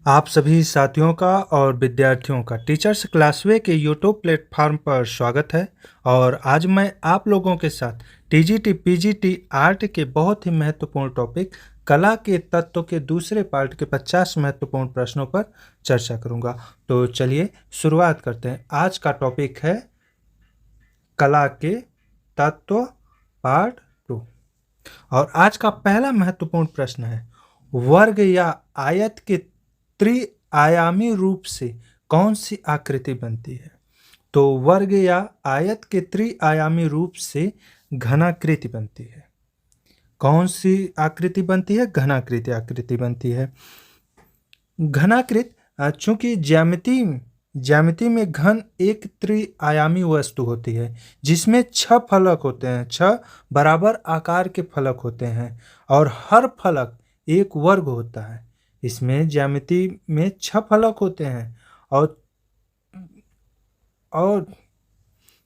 आप सभी साथियों का और विद्यार्थियों का टीचर्स क्लासवे के यूट्यूब प्लेटफॉर्म पर स्वागत है। और आज मैं आप लोगों के साथ टीजीटी पीजीटी आर्ट के बहुत ही महत्वपूर्ण टॉपिक कला के तत्व के दूसरे पार्ट के 50 महत्वपूर्ण प्रश्नों पर चर्चा करूंगा। तो चलिए शुरुआत करते हैं। आज का टॉपिक है कला के तत्व पार्ट 2। और आज का पहला महत्वपूर्ण प्रश्न है, वर्ग या आयत के त्रिआयामी रूप से कौन सी आकृति बनती है? तो वर्ग या आयत के त्रिआयामी रूप से घनाकृति बनती है। कौन सी आकृति बनती है? घनाकृति आकृति बनती है। घनाकृत चूंकि ज्यामिति में घन एक त्रिआयामी वस्तु होती है जिसमें 6 फलक होते हैं, 6 बराबर आकार के फलक होते हैं और हर फलक एक वर्ग होता है। इसमें ज्यामिति में 6 फलक होते हैं और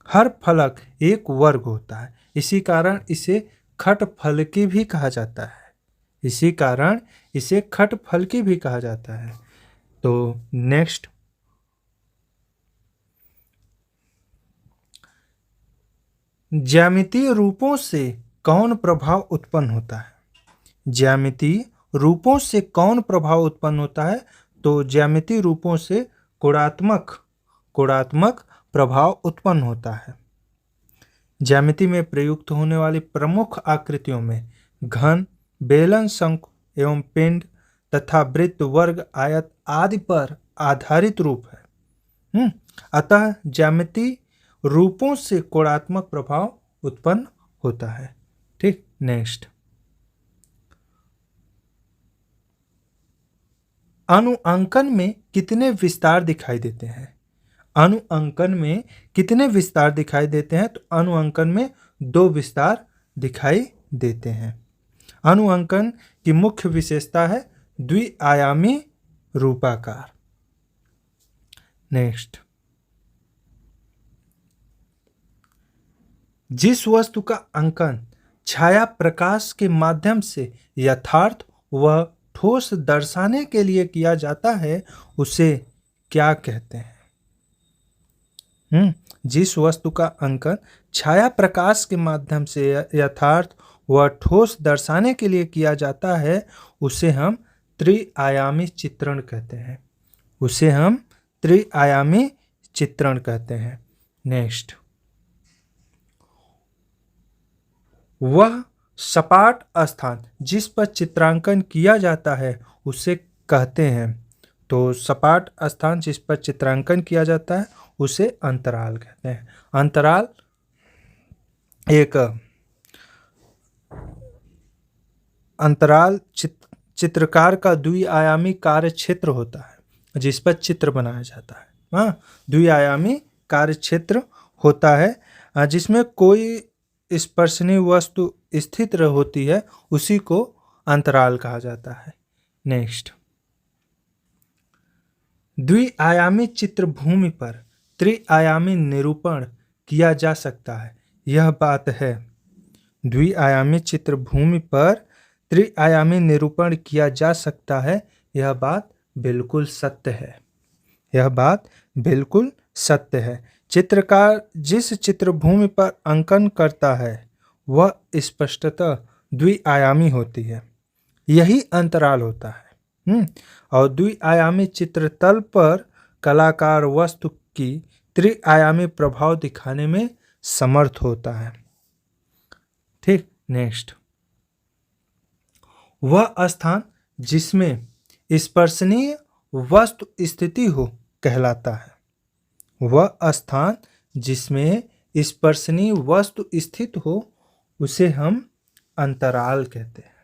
हर फलक एक वर्ग होता है। इसी कारण इसे खटफलकी भी कहा जाता है। इसी कारण इसे खटफलकी भी कहा जाता है। तो नेक्स्ट, ज्यामितीय रूपों से कौन प्रभाव उत्पन्न होता है? ज्यामितीय रूपों से कौन प्रभाव उत्पन्न होता है? तो ज्यामितीय रूपों से कोणात्मक प्रभाव उत्पन्न होता है। ज्यामिति में प्रयुक्त होने वाली प्रमुख आकृतियों में घन, बेलन, शंकु एवं पिंड तथा वृत्त, वर्ग, आयत आदि पर आधारित रूप है। अतः ज्यामिति रूपों से कोणात्मक प्रभाव उत्पन्न होता है। ठीक, नेक्स्ट, अनुअंकन में कितने विस्तार दिखाई देते हैं? अनुअंकन में कितने विस्तार दिखाई देते हैं? तो अनुअंकन में 2 विस्तार दिखाई देते हैं। अनुअंकन की मुख्य विशेषता है द्विआयामी रूपाकार। नेक्स्ट, जिस वस्तु का अंकन छाया प्रकाश के माध्यम से यथार्थ व ठोस दर्शाने के लिए किया जाता है उसे क्या कहते हैं? जिस वस्तु का अंकन छाया प्रकाश के माध्यम से यथार्थ व ठोस दर्शाने के लिए किया जाता है उसे हम त्रिआयामी चित्रण कहते हैं। उसे हम त्रिआयामी चित्रण कहते हैं। नेक्स्ट, वह सपाट स्थान जिस पर चित्रांकन किया जाता है उसे कहते हैं। तो सपाट स्थान जिस पर चित्रांकन किया जाता है उसे अंतराल कहते हैं। अंतराल चित्रकार का द्विआयामी कार्य क्षेत्र होता है जिस पर चित्र बनाया जाता है। द्विआयामी कार्य क्षेत्र होता है जिसमें कोई स्पर्शनीय वस्तु स्थित होती है, उसी को अंतराल कहा जाता है। नेक्स्ट, द्विआयामी चित्र भूमि पर त्रिआयामी निरूपण किया जा सकता है, यह बात है। द्विआयामी चित्र भूमि पर त्रिआयामी निरूपण किया जा सकता है, यह बात बिल्कुल सत्य है। यह बात बिल्कुल सत्य है। चित्रकार जिस चित्र भूमि पर अंकन करता है वह स्पष्टतः द्विआयामी होती है, यही अंतराल होता है। और द्विआयामी चित्रतल पर कलाकार वस्तु की त्रिआयामी प्रभाव दिखाने में समर्थ होता है। ठीक, नेक्स्ट, वह स्थान जिसमें स्पर्शनीय वस्तु स्थिति हो कहलाता है। वह स्थान जिसमें स्पर्शनीय वस्तु स्थित हो उसे हम अंतराल कहते हैं।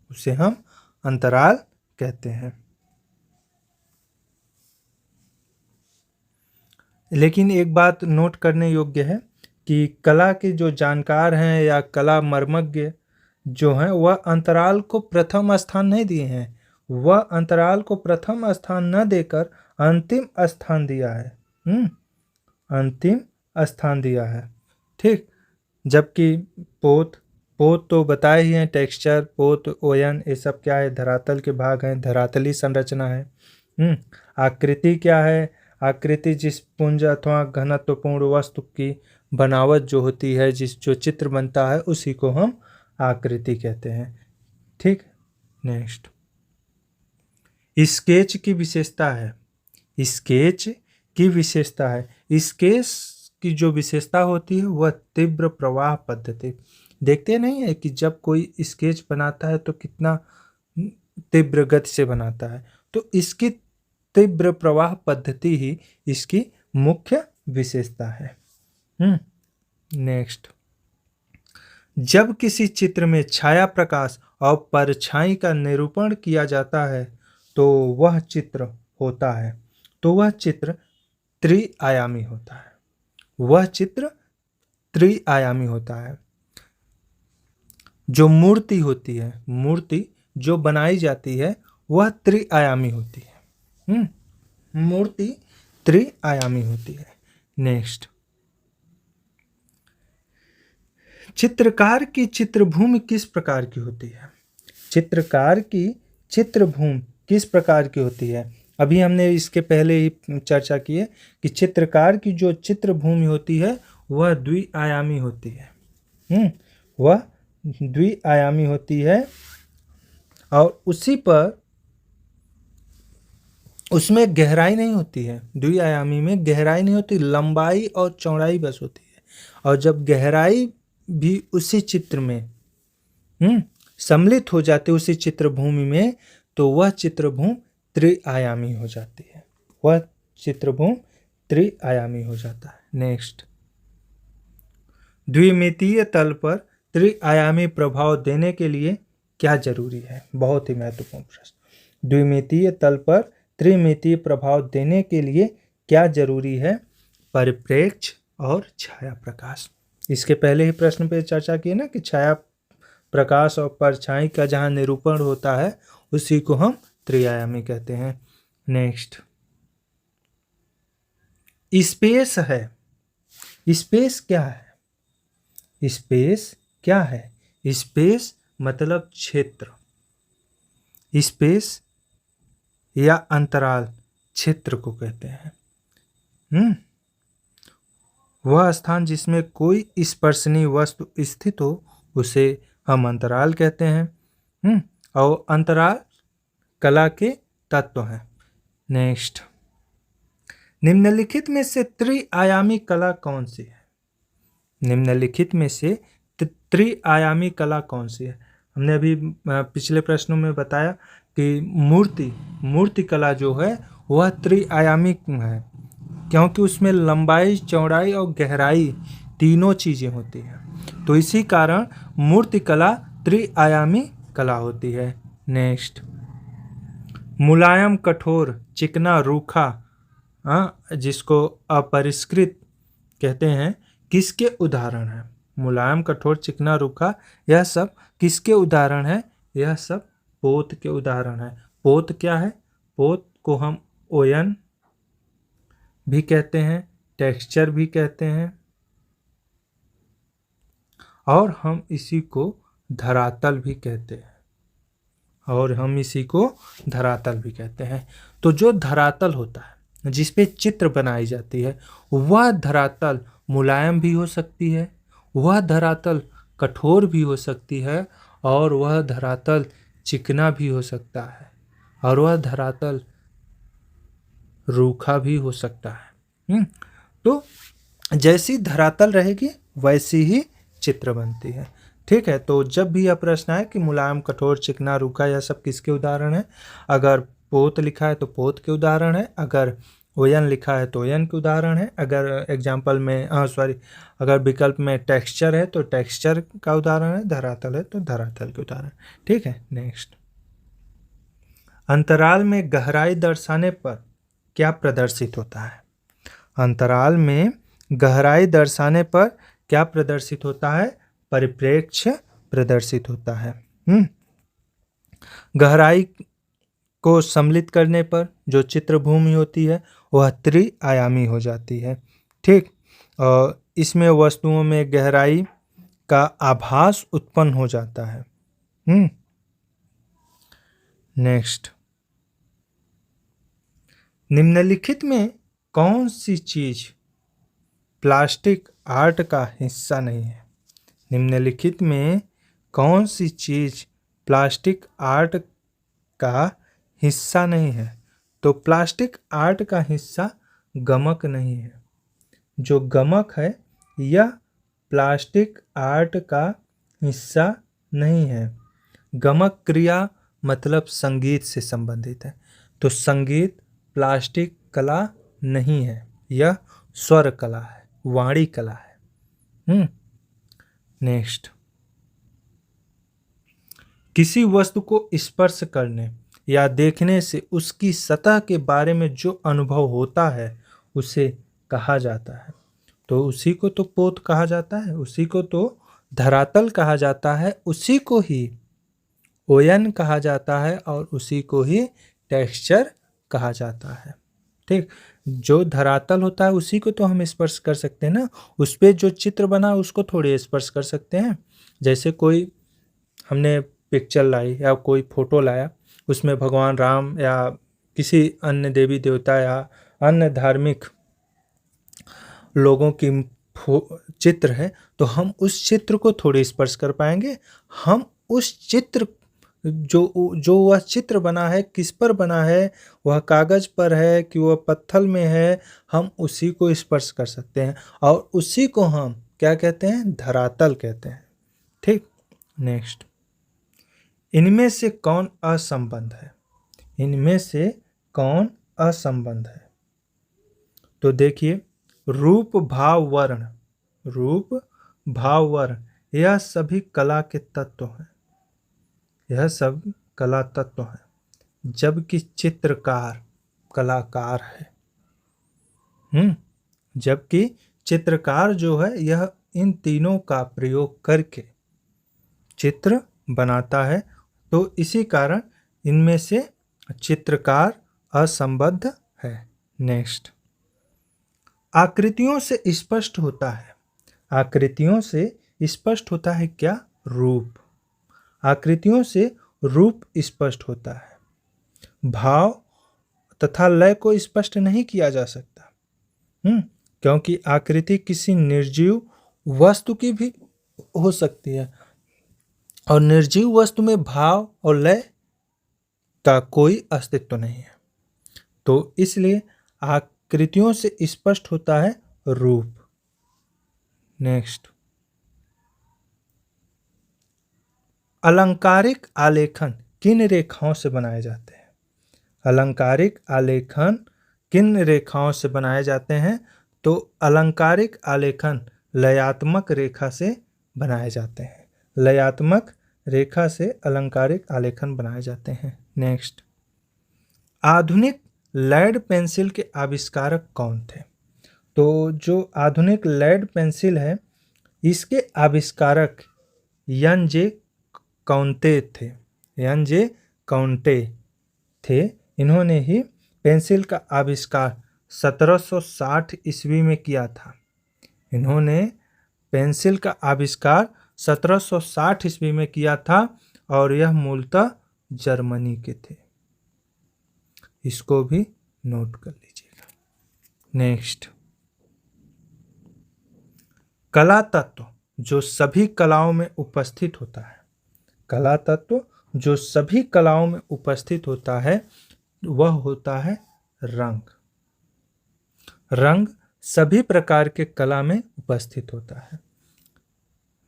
उसे हम अंतराल कहते हैं। लेकिन एक बात नोट करने योग्य है कि कला के जो जानकार हैं या कला मर्मज्ञ जो हैं वह अंतराल को प्रथम स्थान नहीं दिए हैं। वह अंतराल को प्रथम स्थान न देकर अंतिम स्थान दिया है। अंतिम स्थान दिया है। ठीक, जबकि पोथ पोत तो बताए ही हैं, टेक्सचर, पोत, ओयन, ये सब क्या है, धरातल के भाग हैं, धरातली संरचना है। आकृति क्या है, आकृति जिस पुंज अथवा घनत्वपूर्ण वस्तु की बनावट जो होती है, जो चित्र बनता है, उसी को हम आकृति कहते हैं। ठीक, नेक्स्ट, स्केच की विशेषता है। स्केच की विशेषता है, स्केच की जो विशेषता होती है वह तीव्र प्रवाह पद्धति। देखते नहीं है कि जब कोई स्केच बनाता है तो कितना तीव्र गति से बनाता है, तो इसकी तीव्र प्रवाह पद्धति ही इसकी मुख्य विशेषता है। नेक्स्ट, जब किसी चित्र में छाया प्रकाश और परछाई का निरूपण किया जाता है तो वह चित्र होता है, तो वह चित्र त्रिआयामी होता है। वह चित्र त्रिआयामी होता है। जो मूर्ति होती है, मूर्ति जो बनाई जाती है वह त्रिआयामी होती है। मूर्ति त्रिआयामी होती है। नेक्स्ट, चित्रकार की चित्रभूमि किस प्रकार की होती है? चित्रकार की चित्रभूमि किस प्रकार की होती है? अभी हमने इसके पहले ही चर्चा की है कि चित्रकार की जो चित्रभूमि होती है वह द्विआयामी होती है। वह द्विआयामी होती है और उसी पर उसमें गहराई नहीं होती है। द्विआयामी में गहराई नहीं होती, लंबाई और चौड़ाई बस होती है। और जब गहराई भी उसी चित्र में सम्मिलित हो जाती है, उसी चित्रभूमि में, तो वह चित्रभूमि त्रिआयामी हो जाती है। वह चित्रभूमि त्रिआयामी हो जाता है। नेक्स्ट, द्विमितीय तल पर त्रिआयामी प्रभाव देने के लिए क्या जरूरी है? बहुत ही महत्वपूर्ण प्रश्न। द्विमितीय तल पर त्रिमितीय प्रभाव देने के लिए क्या जरूरी है? परिप्रेक्ष्य और छाया प्रकाश। इसके पहले ही प्रश्न पे चर्चा की ना कि छाया प्रकाश और परछाई का जहाँ निरूपण होता है उसी को हम त्रिआयामी कहते हैं। नेक्स्ट, स्पेस है। स्पेस क्या है? स्पेस क्या है? स्पेस मतलब क्षेत्र। स्पेस या अंतराल क्षेत्र को कहते हैं। वह स्थान जिसमें कोई स्पर्शनीय वस्तु स्थित हो उसे हम अंतराल कहते हैं। और अंतराल कला के तत्व हैं। नेक्स्ट, निम्नलिखित में से त्रिआयामी कला कौन सी है? निम्नलिखित में से त्रिआयामी कला कौन सी है? हमने अभी पिछले प्रश्नों में बताया कि मूर्ति कला जो है वह त्रिआयामी है, क्योंकि उसमें लंबाई, चौड़ाई और गहराई तीनों चीज़ें होती हैं। तो इसी कारण मूर्ति कला त्रिआयामी कला होती है। नेक्स्ट, मुलायम, कठोर, चिकना, रूखा, जिसको अपरिष्कृत कहते हैं, किसके उदाहरण हैं? मुलायम, कठोर, चिकना, रूखा, यह सब किसके उदाहरण है? यह सब पोत के उदाहरण है। पोत क्या है? पोत को हम ओयन भी कहते हैं, टेक्सचर भी कहते हैं, और हम इसी को धरातल भी कहते हैं। तो जो धरातल होता है जिस पे चित्र बनाई जाती है वह धरातल मुलायम भी हो सकती है, वह धरातल कठोर भी हो सकती है, और वह धरातल चिकना भी हो सकता है, और वह धरातल रूखा भी हो सकता है। तो जैसी धरातल रहेगी वैसी ही चित्र बनती है। ठीक है, तो जब भी यह प्रश्न आए कि मुलायम, कठोर, चिकना, रूखा, यह सब किसके उदाहरण है? अगर पोत लिखा है तो पोत के उदाहरण है, अगर ओयन लिखा है तो ओयन के उदाहरण है, अगर एग्जाम्पल में अगर विकल्प में टेक्सचर है तो टेक्सचर का उदाहरण है, धरातल है तो धरातल के उदाहरण। ठीक है, नेक्स्ट, अंतराल में गहराई दर्शाने पर क्या प्रदर्शित होता है? अंतराल में गहराई दर्शाने पर क्या प्रदर्शित होता है? परिप्रेक्ष्य प्रदर्शित होता है। गहराई को सम्मिलित करने पर जो चित्रभूमि होती है वह त्रिआयामी हो जाती है। ठीक, और इसमें वस्तुओं में गहराई का आभास उत्पन्न हो जाता है। नेक्स्ट, निम्नलिखित में कौन सी चीज प्लास्टिक आर्ट का हिस्सा नहीं है? निम्नलिखित में कौन सी चीज प्लास्टिक आर्ट का हिस्सा नहीं है? तो प्लास्टिक आर्ट का हिस्सा गमक नहीं है। जो गमक है यह प्लास्टिक आर्ट का हिस्सा नहीं है। गमक क्रिया मतलब संगीत से संबंधित है, तो संगीत प्लास्टिक कला नहीं है, यह स्वर कला है, वाणी कला है। नेक्स्ट, किसी वस्तु को स्पर्श करने या देखने से उसकी सतह के बारे में जो अनुभव होता है उसे कहा जाता है। तो उसी को तो पोत कहा जाता है, उसी को तो धरातल कहा जाता है, उसी को ही ओयन कहा जाता है और उसी को ही टेक्सचर कहा जाता है। ठीक, जो धरातल होता है उसी को तो हम स्पर्श कर सकते हैं ना, उस पे जो चित्र बना उसको थोड़ी स्पर्श कर सकते हैं। जैसे कोई हमने पिक्चर लाई या कोई फोटो लाया, उसमें भगवान राम या किसी अन्य देवी देवता या अन्य धार्मिक लोगों की चित्र है, तो हम उस चित्र को थोड़ी स्पर्श कर पाएंगे। हम उस चित्र जो वह चित्र बना है किस पर बना है, वह कागज पर है कि वह पत्थर में है, हम उसी को स्पर्श कर सकते हैं और उसी को हम क्या कहते हैं? धरातल कहते हैं। ठीक, नेक्स्ट, इनमें से कौन असंबद्ध है? इनमें से कौन असंबद्ध है? तो देखिए, रूप भाव वर्ण, रूप भाव वर्ण यह सभी कला के तत्व हैं, यह सब कला तत्व हैं, जबकि चित्रकार कलाकार है। जबकि चित्रकार जो है यह इन तीनों का प्रयोग करके चित्र बनाता है, तो इसी कारण इनमें से चित्रकार असंबद्ध है। नेक्स्ट, आकृतियों से स्पष्ट होता है, आकृतियों से स्पष्ट होता है क्या? रूप। आकृतियों से रूप स्पष्ट होता है, भाव तथा लय को स्पष्ट नहीं किया जा सकता। क्योंकि आकृति किसी निर्जीव वस्तु की भी हो सकती है और निर्जीव वस्तु में भाव और लय का कोई अस्तित्व नहीं है, तो इसलिए आकृतियों से स्पष्ट होता है रूप। नेक्स्ट, अलंकारिक आलेखन किन रेखाओं से बनाए जाते हैं? अलंकारिक आलेखन किन रेखाओं से बनाए जाते हैं? तो अलंकारिक आलेखन लयात्मक रेखा से बनाए जाते हैं, लयात्मक रेखा से अलंकारिक आलेखन बनाए जाते हैं। नेक्स्ट, आधुनिक लेड पेंसिल के आविष्कारक कौन थे? तो जो आधुनिक लेड पेंसिल है इसके आविष्कारक यन जे काउंटे थे, यन जे काउंटे थे। इन्होंने ही पेंसिल का आविष्कार 1760 ईस्वी में किया था। इन्होंने पेंसिल का आविष्कार 1760 ईस्वी में किया था और यह मूलतः जर्मनी के थे, इसको भी नोट कर लीजिएगा। नेक्स्ट, कला तत्व जो सभी कलाओं में उपस्थित होता है, कला तत्व जो सभी कलाओं में उपस्थित होता है वह होता है रंग। रंग सभी प्रकार के कला में उपस्थित होता है।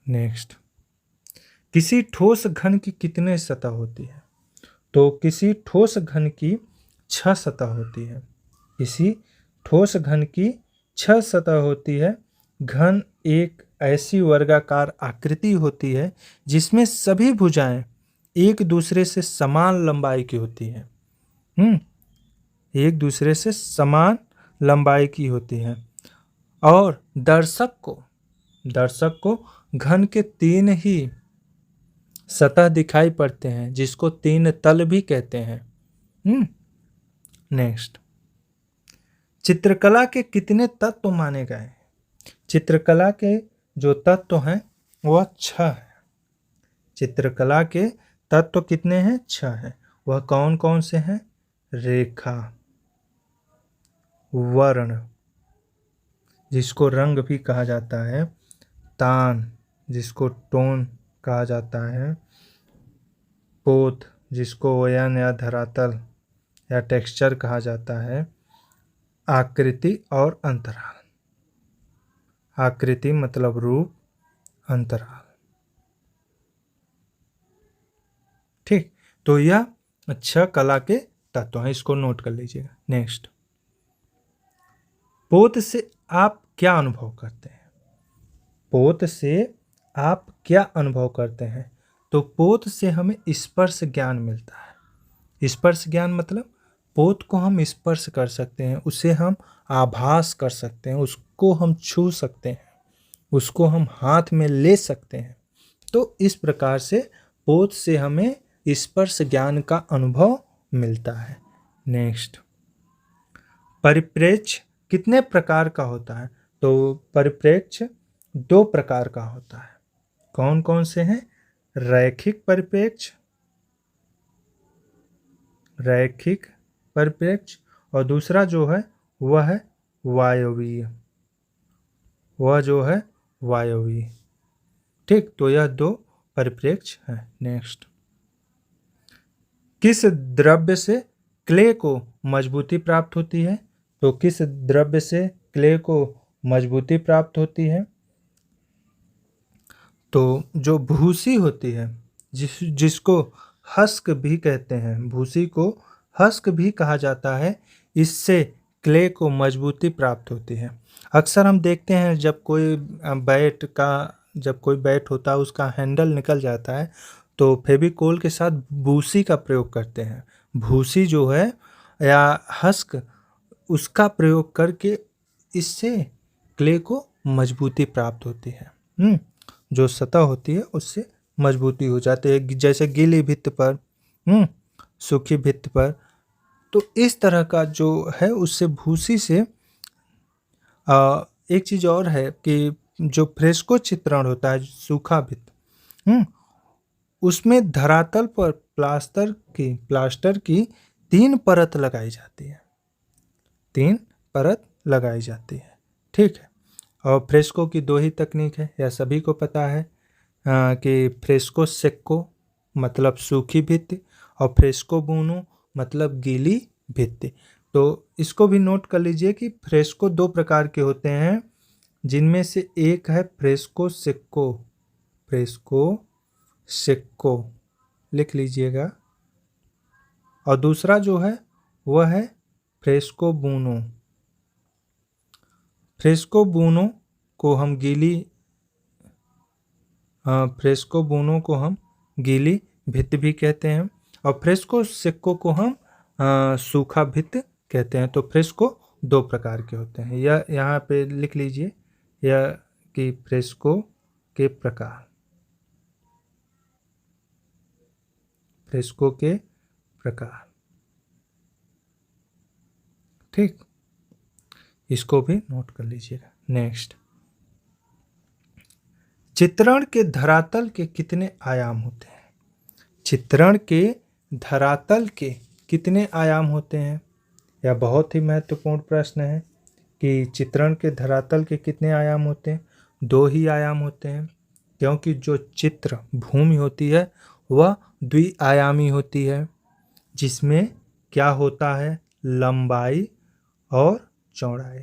नेक्स्ट, किसी ठोस घन की कितने सतह होती है? तो किसी ठोस घन की 6 सतह होती है। किसी ठोस घन की 6 सतह होती है। घन एक ऐसी वर्गाकार आकृति होती है जिसमें सभी भुजाएं एक दूसरे से समान लंबाई की होती है। एक दूसरे से समान लंबाई की होती है और दर्शक को घन के 3 ही सतह दिखाई पड़ते हैं जिसको 3 तल भी कहते हैं। नेक्स्ट, चित्रकला के कितने तत्व माने गए हैं? चित्रकला के जो तत्व हैं वह छह है। चित्रकला के तत्व कितने हैं? छह हैं। वह कौन कौन से हैं? रेखा, वर्ण जिसको रंग भी कहा जाता है, तान जिसको टोन कहा जाता है, पोत जिसको वयन या धरातल या टेक्सचर कहा जाता है, आकृति और अंतराल। आकृति मतलब रूप, अंतराल। ठीक, तो यह छह कला के तत्व हैं, इसको नोट कर लीजिएगा। नेक्स्ट, पोत से आप क्या अनुभव करते हैं? पोत से आप क्या अनुभव करते हैं? तो पोत से हमें स्पर्श ज्ञान मिलता है। स्पर्श ज्ञान मतलब पोत को हम स्पर्श कर सकते हैं, उसे हम आभास कर सकते हैं, उसको हम छू सकते हैं, उसको हम हाथ में ले सकते हैं। तो इस प्रकार से पोत से हमें स्पर्श ज्ञान का अनुभव मिलता है। नेक्स्ट, परिप्रेक्ष्य कितने प्रकार का होता है? तो परिप्रेक्ष्य दो प्रकार का होता है। कौन कौन से हैं? रैखिक परिप्रेक्ष्य, रैखिक परिप्रेक्ष्य, और दूसरा जो है वह है वायवीय, वह जो है वायवीय। ठीक, तो यह दो परिप्रेक्ष्य हैं। नेक्स्ट, किस द्रव्य से क्ले को मजबूती प्राप्त होती है? तो किस द्रव्य से क्ले को मजबूती प्राप्त होती है? तो जो भूसी होती है, जिसको हस्क भी कहते हैं, भूसी को हस्क भी कहा जाता है, इससे क्ले को मजबूती प्राप्त होती है। अक्सर हम देखते हैं जब कोई बैट होता है उसका हैंडल निकल जाता है तो फेविकोल के साथ भूसी का प्रयोग करते हैं। भूसी जो है या हस्क, उसका प्रयोग करके इससे क्ले को मजबूती प्राप्त होती है। जो सतह होती है उससे मजबूती हो जाती है, जैसे गीली भित्त पर, सूखी भित्त पर। तो इस तरह का जो है उससे भूसी से एक चीज़ और है कि जो फ्रेस्को चित्रण होता है सूखा भित्त, उसमें धरातल पर प्लास्टर की 3 परत लगाई जाती है, 3 परत लगाई जाती है। ठीक है, और फ्रेस्को की 2 ही तकनीक है, यह सभी को पता है कि फ्रेस्को सेक्को मतलब सूखी भित्ति और फ्रेस्को बुनो मतलब गीली भित्ति। तो इसको भी नोट कर लीजिए कि फ्रेस्को 2 प्रकार के होते हैं, जिनमें से एक है फ्रेस्को सेक्को, फ्रेस्को सेक्को लिख लीजिएगा, और दूसरा जो है वह है फ्रेस्को बुनो। फ्रेस्को बुनो को हम गीली भित्त भी कहते हैं, और फ्रेस्को सेक्को को हम सूखा भित्त कहते हैं। तो फ्रेस्को 2 प्रकार के होते हैं। यह यहाँ पे लिख लीजिए यह कि फ्रेस्को के प्रकार, फ्रेस्को के प्रकार। ठीक, इसको भी नोट कर लीजिएगा। नेक्स्ट, चित्रण के धरातल के कितने आयाम होते हैं? चित्रण के धरातल के कितने आयाम होते हैं? यह बहुत ही महत्वपूर्ण प्रश्न है कि चित्रण के धरातल के कितने आयाम होते हैं? 2 ही आयाम होते हैं, क्योंकि जो चित्र भूमि होती है वह द्विआयामी होती है, जिसमें क्या होता है? लंबाई और चौड़ाई,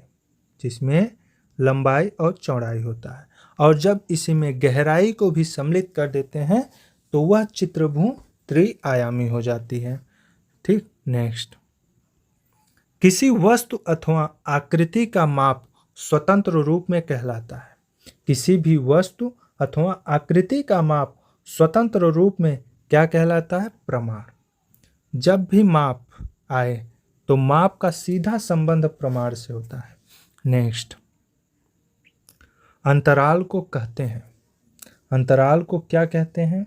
जिसमें लंबाई और चौड़ाई होता है। और जब इसी में गहराई को भी सम्मिलित कर देते हैं तो वह चित्रभूमि त्रिआयामी हो जाती है। ठीक, नेक्स्ट, किसी वस्तु अथवा आकृति का माप स्वतंत्र रूप में कहलाता है। किसी भी वस्तु अथवा आकृति का माप स्वतंत्र रूप में क्या कहलाता है? प्रमाण। जब भी माप आए तो माप का सीधा संबंध प्रमाण से होता है। नेक्स्ट, अंतराल को कहते हैं, अंतराल को क्या कहते हैं?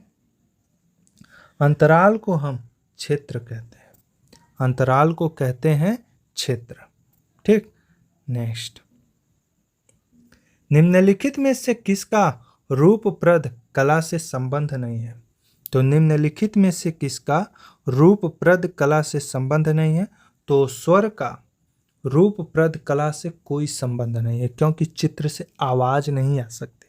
अंतराल को हम क्षेत्र कहते हैं, अंतराल को कहते हैं क्षेत्र। ठीक, नेक्स्ट, निम्नलिखित में से किसका रूपप्रद कला से संबंध नहीं है। तो निम्नलिखित में से किसका रूपप्रद कला से संबंध नहीं है? तो स्वर का रूपप्रद कला से कोई संबंध नहीं है, क्योंकि चित्र से आवाज नहीं आ सकती।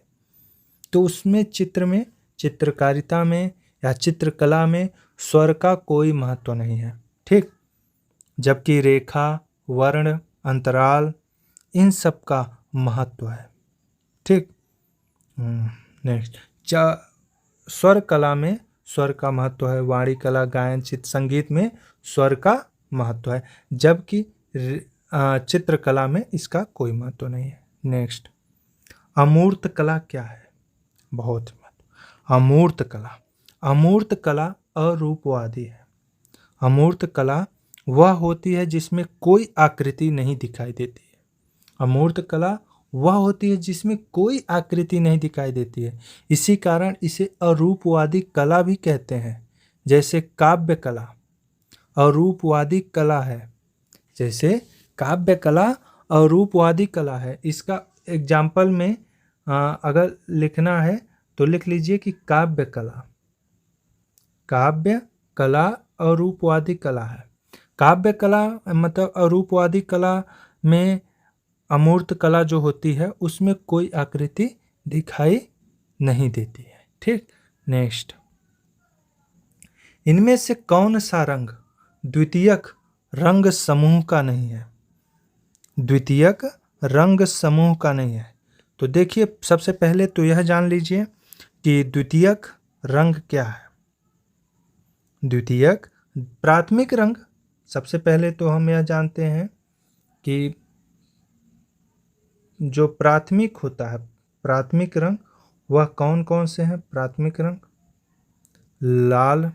तो उसमें चित्र में, चित्रकारिता में या चित्रकला में स्वर का कोई महत्व नहीं है, ठीक। जबकि रेखा, वर्ण, अंतराल, इन सब का महत्व है, ठीक। नेक्स्ट, स्वर कला में स्वर का महत्व है। वाणी कला, गायन, चित्र संगीत में स्वर का महत्व है, जबकि चित्रकला में इसका कोई महत्व नहीं है। नेक्स्ट, अमूर्त कला क्या है? बहुत महत्व। अमूर्त कला, अमूर्त कला अरूपवादी है। अमूर्त कला वह होती है जिसमें कोई आकृति नहीं दिखाई देती है। अमूर्त कला वह होती है जिसमें कोई आकृति नहीं दिखाई देती है, इसी कारण इसे अरूपवादी कला भी कहते हैं। जैसे काव्य कला अरूपवादी कला है, जैसे काव्य कला अरूपवादी कला है। इसका एग्जाम्पल में अगर लिखना है तो लिख लीजिए कि काव्य कला अरूपवादी कला है। काव्य कला मतलब अरूपवादी कला में अमूर्त कला जो होती है उसमें कोई आकृति दिखाई नहीं देती है, ठीक। नेक्स्ट, इनमें से कौन सा रंग द्वितीयक रंग समूह का नहीं है? द्वितीयक रंग समूह का नहीं है। तो देखिए, सबसे पहले तो यह जान लीजिए कि द्वितीयक रंग क्या है। द्वितीयक प्राथमिक रंग, सबसे पहले तो हम यह जानते हैं कि जो प्राथमिक होता है, प्राथमिक रंग वह कौन कौन से हैं? प्राथमिक रंग लाल,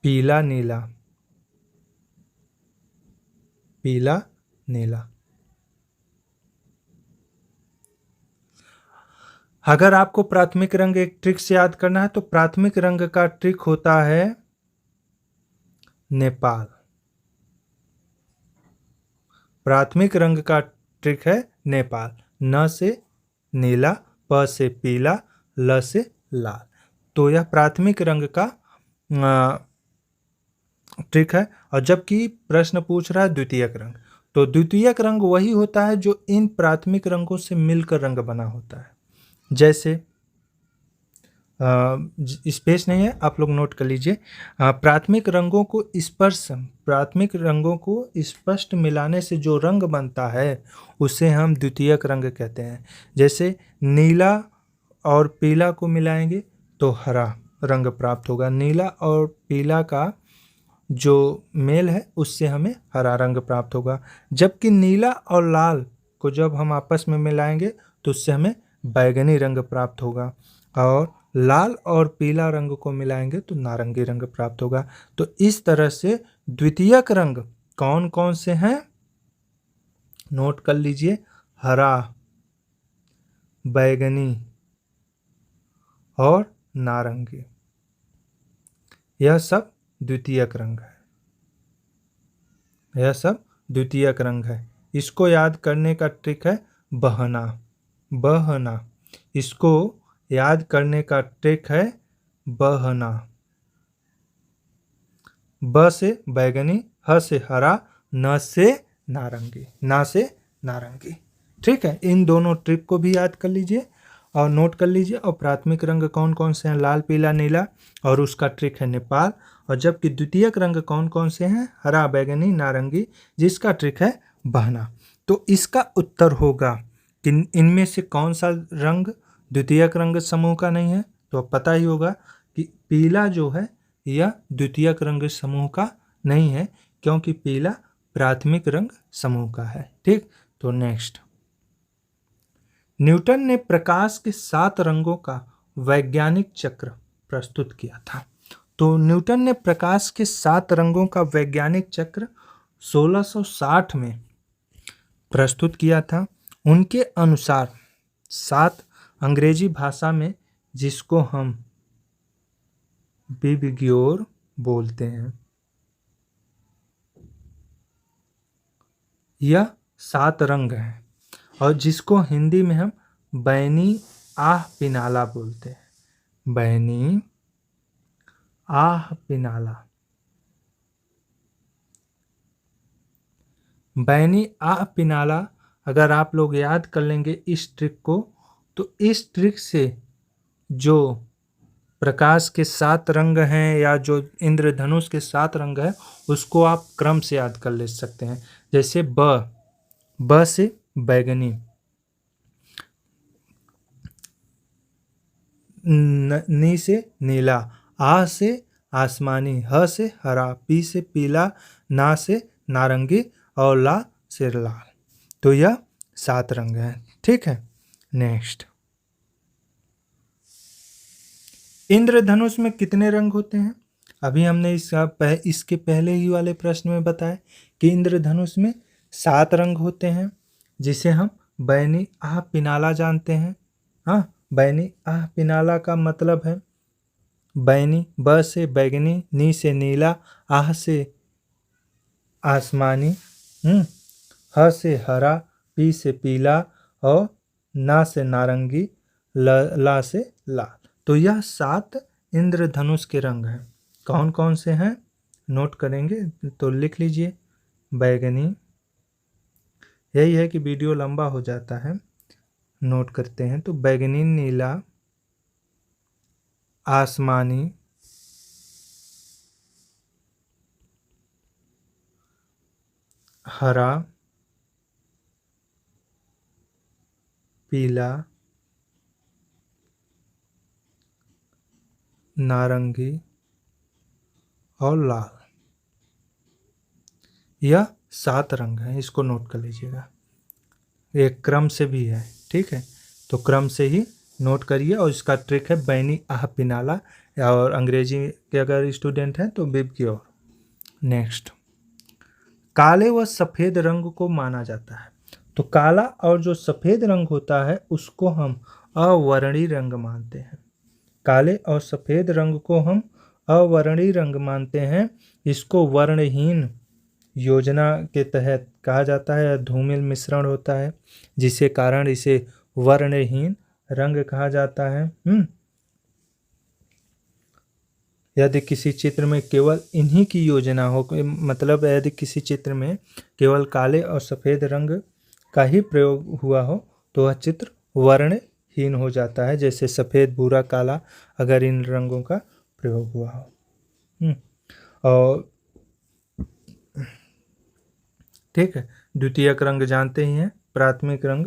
पीला, नीला, पीला, नीला। अगर आपको प्राथमिक रंग एक ट्रिक से याद करना है तो प्राथमिक रंग का ट्रिक होता है नेपाल। प्राथमिक रंग का ट्रिक है नेपाल। न से नीला, प से पीला, ल से लाल। तो यह प्राथमिक रंग का ट्रिक है। और जबकि प्रश्न पूछ रहा है द्वितीयक रंग, तो द्वितीयक रंग वही होता है जो इन प्राथमिक रंगों से मिलकर रंग बना होता है। जैसे स्पेस नहीं है, आप लोग नोट कर लीजिए। प्राथमिक रंगों को स्पष्ट मिलाने से जो रंग बनता है उसे हम द्वितीयक रंग कहते हैं। जैसे नीला और पीला को मिलाएंगे तो हरा रंग प्राप्त होगा। नीला और पीला का जो मेल है उससे हमें हरा रंग प्राप्त होगा। जबकि नीला और लाल को जब हम आपस में मिलाएंगे तो उससे हमें बैगनी रंग प्राप्त होगा। और लाल और पीला रंग को मिलाएंगे तो नारंगी रंग प्राप्त होगा। तो इस तरह से द्वितीयक रंग कौन कौन से हैं? नोट कर लीजिए, हरा, बैगनी और नारंगी, यह सब द्वितीयक रंग है। यह सब द्वितीयक रंग है। इसको याद करने का ट्रिक है बहना। बहना, इसको याद करने का ट्रिक है बहना। ब से बैगनी, ह से हरा, न से नारंगी, ना से नारंगी, ठीक है। इन दोनों ट्रिक को भी याद कर लीजिए और नोट कर लीजिए। और प्राथमिक रंग कौन कौन से हैं? लाल, पीला, नीला, और उसका ट्रिक है नेपाल। और जबकि द्वितीयक रंग कौन कौन से हैं? हरा, बैगनी, नारंगी, जिसका ट्रिक है बहना। तो इसका उत्तर होगा कि इनमें से कौन सा रंग द्वितीयक रंग समूह का नहीं है? तो अब पता ही होगा कि पीला जो है यह द्वितीयक रंग समूह का नहीं है, क्योंकि पीला प्राथमिक रंग समूह का है, ठीक। तो नेक्स्ट, न्यूटन ने प्रकाश के 7 रंगों का वैज्ञानिक चक्र प्रस्तुत किया था। तो न्यूटन ने प्रकाश के 7 रंगों का वैज्ञानिक चक्र 1660 में प्रस्तुत किया था। उनके अनुसार 7 अंग्रेजी भाषा में, जिसको हम विबग्योर बोलते हैं, यह 7 रंग हैं और जिसको हिंदी में हम बैनी आह पिनाला बोलते हैं। बैनी आह पिनाला। बैनी आह पिनाला अगर आप लोग याद कर लेंगे इस ट्रिक को, तो इस ट्रिक से जो प्रकाश के 7 रंग हैं या जो इंद्रधनुष के 7 रंग हैं उसको आप क्रम से याद कर ले सकते हैं। जैसे ब से बैगनी, नी से नीला, आ से आसमानी, ह से हरा, पी से पीला, ना से नारंगी और ला से लाल। तो यह 7 रंग हैं। ठीक है, नेक्स्ट। इंद्रधनुष में कितने रंग होते हैं? अभी हमने इसके पहले ही वाले प्रश्न में बताया कि इंद्रधनुष में 7 रंग होते हैं, जिसे हम बैनी आह पिनाला जानते हैं। हाँ, बैनी आह पिनाला का मतलब है बैनी, ब से बैगनी, नी से नीला, आह से आसमानी, ह से हरा, पी से पीला और ना से नारंगी, ला से लाल। तो यह 7 इंद्रधनुष के रंग हैं। कौन कौन से हैं नोट करेंगे तो लिख लीजिए। बैगनी, यही है कि वीडियो लंबा हो जाता है, नोट करते हैं। तो बैगनी, नीला, आसमानी, हरा, पीला, नारंगी और लाल। यह 7 रंग हैं, इसको नोट कर लीजिएगा। एक क्रम से भी है, ठीक है, तो क्रम से ही नोट करिए। और इसका ट्रिक है बैनी आह पिनाला, और अंग्रेजी के अगर स्टूडेंट हैं तो बिब की ओर। नेक्स्ट, काले व सफ़ेद रंग को माना जाता है। तो काला और जो सफ़ेद रंग होता है उसको हम अवर्णीय रंग मानते हैं। काले और सफ़ेद रंग को हम अवर्णीय रंग मानते हैं। इसको वर्णहीन योजना के तहत कहा जाता है। धूमिल मिश्रण होता है जिसके कारण इसे वर्णहीन रंग कहा जाता है। यदि किसी चित्र में केवल इन्हीं की योजना हो, मतलब यदि किसी चित्र में केवल काले और सफ़ेद रंग का ही प्रयोग हुआ हो तो वह चित्र वर्णहीन हो जाता है। जैसे सफ़ेद, भूरा, काला, अगर इन रंगों का प्रयोग हुआ हो। और ठीक है, द्वितीयक रंग जानते ही हैं, प्राथमिक रंग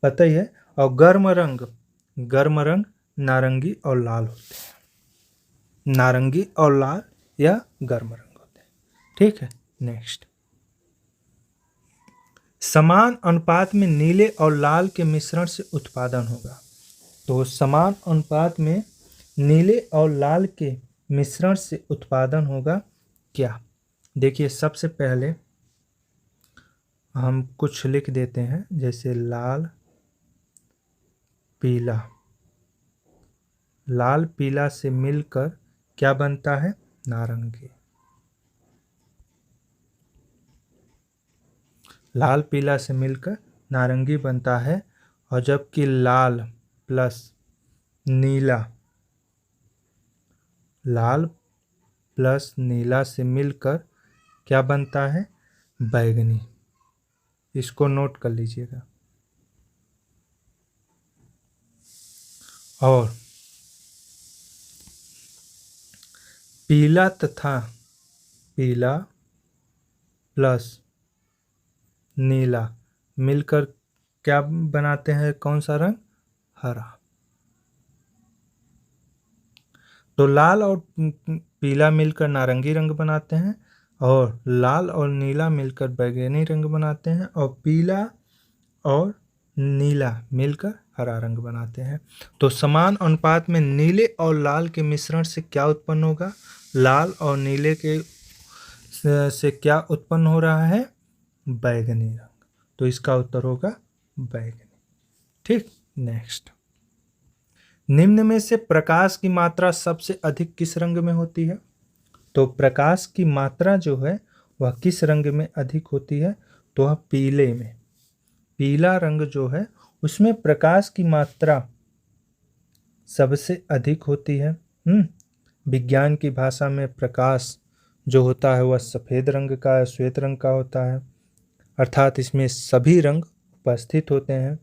पता ही है, और गर्म रंग नारंगी और लाल होते हैं। नारंगी और लाल या गर्म रंग होते हैं। ठीक है, नेक्स्ट। समान अनुपात में नीले और लाल के मिश्रण से उत्पादन होगा। तो समान अनुपात में नीले और लाल के मिश्रण से उत्पादन होगा क्या? देखिए, सबसे पहले हम कुछ लिख देते हैं, जैसे लाल पीला। लाल पीला से मिलकर क्या बनता है? नारंगी। लाल पीला से मिलकर नारंगी बनता है। और जबकि लाल प्लस नीला, लाल प्लस नीला से मिलकर क्या बनता है? बैगनी। इसको नोट कर लीजिएगा। और पीला तथा पीला प्लस नीला मिलकर क्या बनाते हैं? कौन सा रंग? हरा। तो लाल और पीला मिलकर नारंगी रंग बनाते हैं, और लाल और नीला मिलकर बैगनी रंग बनाते हैं, और पीला और नीला मिलकर हरा रंग बनाते हैं। तो समान अनुपात में नीले और लाल के मिश्रण से क्या उत्पन्न होगा? लाल और नीले के से क्या उत्पन्न हो रहा है? बैगनी रंग। तो इसका उत्तर होगा बैगनी। ठीक, नेक्स्ट। निम्न में से प्रकाश की मात्रा सबसे अधिक किस रंग में होती है? तो प्रकाश की मात्रा जो है वह किस रंग में अधिक होती है? तो वह पीले में। पीला रंग जो है उसमें प्रकाश की मात्रा सबसे अधिक होती है। विज्ञान की भाषा में प्रकाश जो होता है वह सफ़ेद रंग का, श्वेत रंग का होता है, अर्थात इसमें सभी रंग उपस्थित होते हैं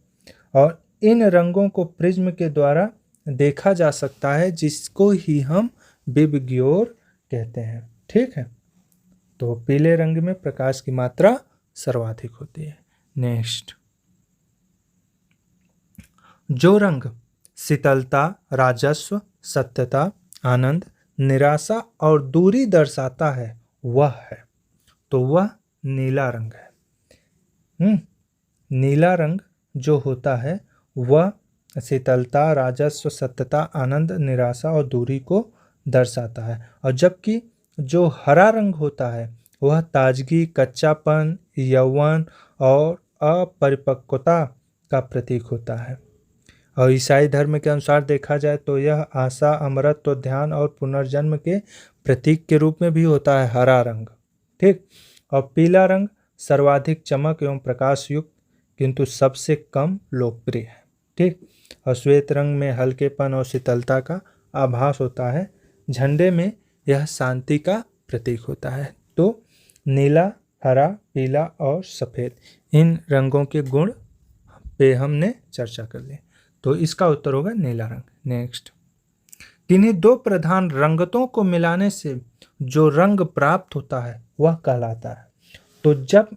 और इन रंगों को प्रिज्म के द्वारा देखा जा सकता है, जिसको ही हम विबग्योर कहते हैं। ठीक है, तो पीले रंग में प्रकाश की मात्रा सर्वाधिक होती है। नेक्स्ट, जो रंग शीतलता, राजस्व, सत्यता, आनंद, निराशा और दूरी दर्शाता है वह है, तो वह नीला रंग है। नीला रंग जो होता है वह शीतलता, राजस्व, सत्यता, आनंद, निराशा और दूरी को दर्शाता है, और जबकि जो हरा रंग होता है वह ताजगी, कच्चापन, यौवन और अपरिपक्वता का प्रतीक होता है। और ईसाई धर्म के अनुसार देखा जाए तो यह आशा, अमरत्व, ध्यान और पुनर्जन्म के प्रतीक के रूप में भी होता है हरा रंग। ठीक, और पीला रंग सर्वाधिक चमक एवं प्रकाश युक्त किंतु सबसे कम लोकप्रिय है। ठीक, और श्वेत रंग में हल्केपन और शीतलता का आभास होता है। झंडे में यह शांति का प्रतीक होता है। तो नीला, हरा, पीला और सफ़ेद इन रंगों के गुण पे हमने चर्चा कर ली, तो इसका उत्तर होगा नीला रंग। नेक्स्ट, किन्हीं दो प्रधान रंगतों को मिलाने से जो रंग प्राप्त होता है वह कहलाता है। तो जब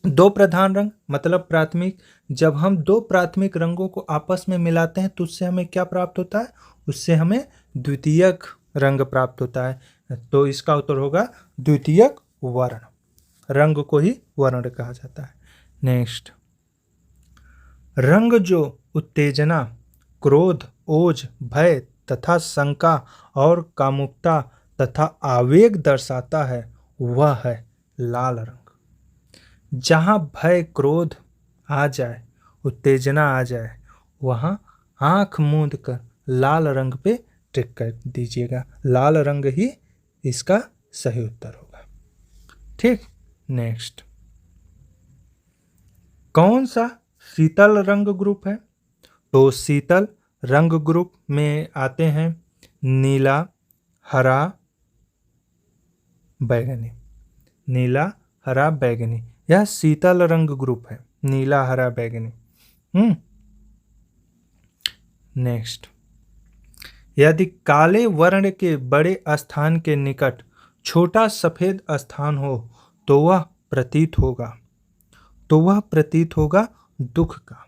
दो प्रधान रंग मतलब प्राथमिक, जब हम दो प्राथमिक रंगों को आपस में मिलाते हैं तो उससे हमें क्या प्राप्त होता है? उससे हमें द्वितीयक रंग प्राप्त होता है। तो इसका उत्तर होगा द्वितीयक वर्ण। रंग को ही वर्ण कहा जाता है। नेक्स्ट, रंग जो उत्तेजना, क्रोध, ओज, भय तथा शंका और कामुकता तथा आवेग दर्शाता है वह है लाल रंग। जहाँ भय, क्रोध आ जाए, उत्तेजना आ जाए, वहाँ आँख मूंद कर लाल रंग पे टिक कर दीजिएगा। लाल रंग ही इसका सही उत्तर होगा। ठीक, नेक्स्ट, कौन सा शीतल रंग ग्रुप है? तो शीतल रंग ग्रुप में आते हैं नीला, हरा, बैगनी। नीला, हरा, बैगनी, यह शीतल रंग ग्रुप है। नीला, हरा, बैगनी। नेक्स्ट, यदि काले वर्ण के बड़े स्थान के निकट छोटा सफेद स्थान हो तो वह प्रतीत होगा दुख का।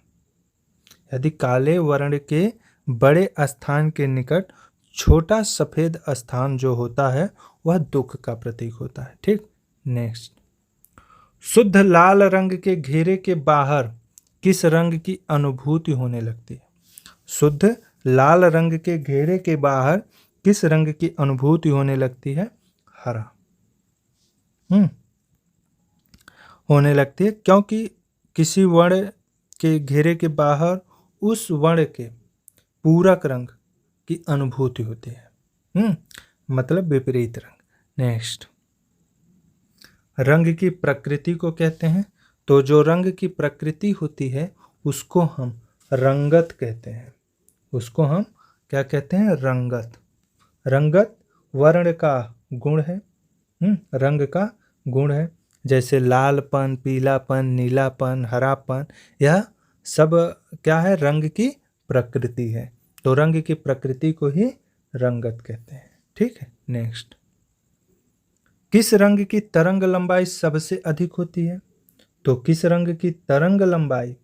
यदि काले वर्ण के बड़े स्थान के निकट छोटा सफेद स्थान जो होता है वह दुख का प्रतीक होता है। ठीक, नेक्स्ट, शुद्ध लाल रंग के घेरे के बाहर किस रंग की अनुभूति होने लगती है? शुद्ध लाल रंग के घेरे के बाहर किस रंग की अनुभूति होने लगती है? हरा होने लगती है, क्योंकि किसी वर्ण के घेरे के बाहर उस वर्ण के पूरक रंग की अनुभूति होती है। मतलब विपरीत रंग। नेक्स्ट, रंग की प्रकृति को कहते हैं। तो जो रंग की प्रकृति होती है उसको हम रंगत कहते हैं। उसको हम क्या कहते हैं? रंगत। रंगत वर्ण का गुण है। रंग का गुण है, जैसे लालपन, पीलापन, नीलापन, हरापन, यह सब क्या है? रंग की प्रकृति है। तो रंग की प्रकृति को ही रंगत कहते हैं। ठीक है, नेक्स्ट, किस रंग की तरंग लंबाई सबसे अधिक होती है? तो किस रंग की तरंग लंबाई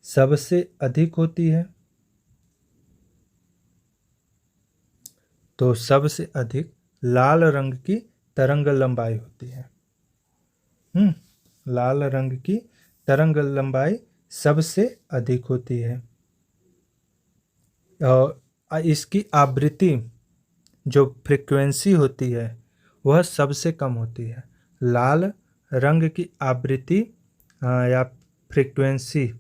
सबसे अधिक होती है? तो सबसे अधिक लाल रंग की तरंग लंबाई होती है। लाल रंग की तरंग लंबाई सबसे अधिक होती है और इसकी आवृत्ति जो फ्रीक्वेंसी होती है वह सबसे कम होती है। लाल रंग की आवृत्ति या फ्रीक्वेंसी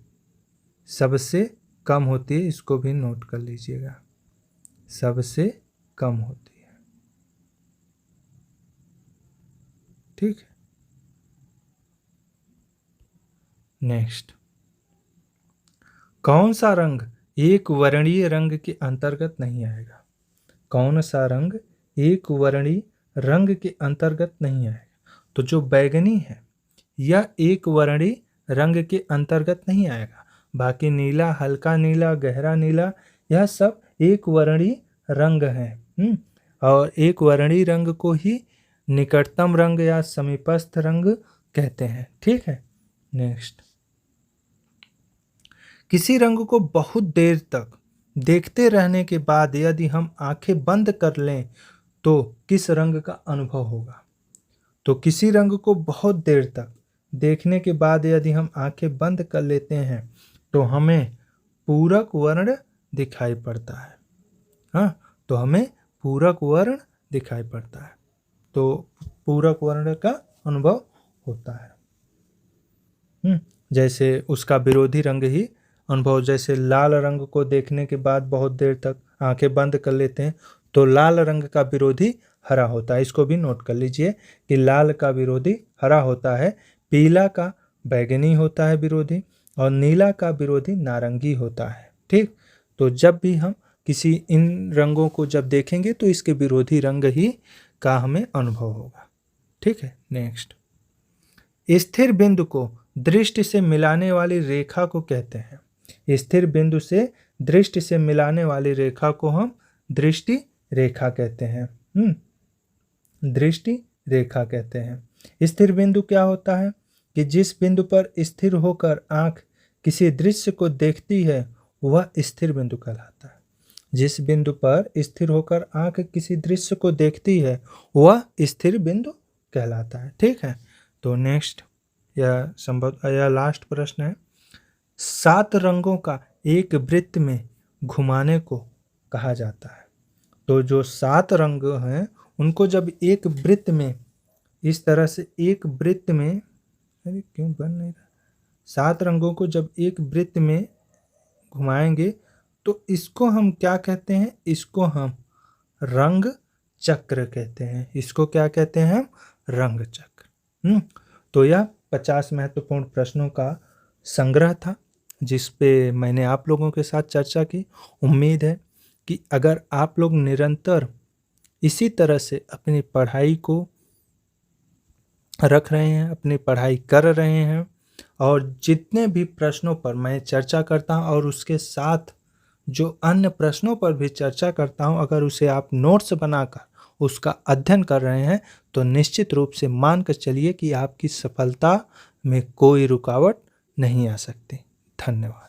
सबसे कम होती है। इसको भी नोट कर लीजिएगा, सबसे कम होती है। ठीक है, नेक्स्ट, कौन सा रंग एक वर्णीय रंग के अंतर्गत नहीं आएगा? कौन सा रंग एक वर्णीय रंग के अंतर्गत नहीं आएगा? तो जो बैगनी है यह एक वर्णीय रंग के अंतर्गत नहीं आएगा। बाकी नीला, हल्का नीला, गहरा नीला, यह सब एक वर्णीय रंग है। और एक वर्णीय रंग को ही निकटतम रंग या समीपस्थ रंग कहते हैं। ठीक है। नेक्स्ट, किसी रंग को बहुत देर तक देखते रहने के बाद यदि हम आंखें बंद कर लें तो किस रंग का अनुभव होगा? तो किसी रंग को बहुत देर तक देखने के बाद यदि हम आंखें बंद कर लेते हैं तो हमें पूरक वर्ण दिखाई पड़ता है। हाँ, तो हमें पूरक वर्ण दिखाई पड़ता है, तो पूरक वर्ण का अनुभव होता है। जैसे उसका विरोधी रंग ही अनुभव, जैसे लाल रंग को देखने के बाद बहुत देर तक आंखें बंद कर लेते हैं तो लाल रंग का विरोधी हरा होता है। इसको भी नोट कर लीजिए कि लाल का विरोधी हरा होता है, पीला का बैगनी होता है विरोधी, और नीला का विरोधी नारंगी होता है। ठीक, तो जब भी हम किसी इन रंगों को जब देखेंगे तो इसके विरोधी रंग ही का हमें अनुभव होगा। ठीक है। नेक्स्ट, स्थिर बिंदु को दृष्टि से मिलाने वाली रेखा को कहते हैं। स्थिर बिंदु से दृष्टि से मिलाने वाली रेखा को हम दृष्टि रेखा कहते हैं। दृष्टि रेखा कहते हैं। स्थिर बिंदु क्या होता है कि जिस बिंदु पर स्थिर होकर आंख किसी दृश्य को देखती है वह स्थिर बिंदु कहलाता है। जिस बिंदु पर स्थिर होकर आंख किसी दृश्य को देखती है वह स्थिर बिंदु कहलाता है। ठीक है। तो नेक्स्ट, यह लास्ट प्रश्न है, 7 रंगों का एक वृत्त में घुमाने को कहा जाता है। तो जो 7 रंग हैं उनको जब एक वृत्त में, इस तरह से एक वृत्त में, अरे क्यों बन नहीं रहा, 7 रंगों को जब एक वृत्त में घुमाएंगे तो इसको हम क्या कहते हैं? इसको हम रंग चक्र कहते हैं। इसको क्या कहते हैं हम? रंग चक्र। तो यह 50 महत्वपूर्ण प्रश्नों का संग्रह था जिस पे मैंने आप लोगों के साथ चर्चा की। उम्मीद है कि अगर आप लोग निरंतर इसी तरह से अपनी पढ़ाई को रख रहे हैं, अपनी पढ़ाई कर रहे हैं, और जितने भी प्रश्नों पर मैं चर्चा करता हूं और उसके साथ जो अन्य प्रश्नों पर भी चर्चा करता हूं, अगर उसे आप नोट्स बनाकर उसका अध्ययन कर रहे हैं तो निश्चित रूप से मान कर चलिए कि आपकी सफलता में कोई रुकावट नहीं आ सकती। धन्यवाद।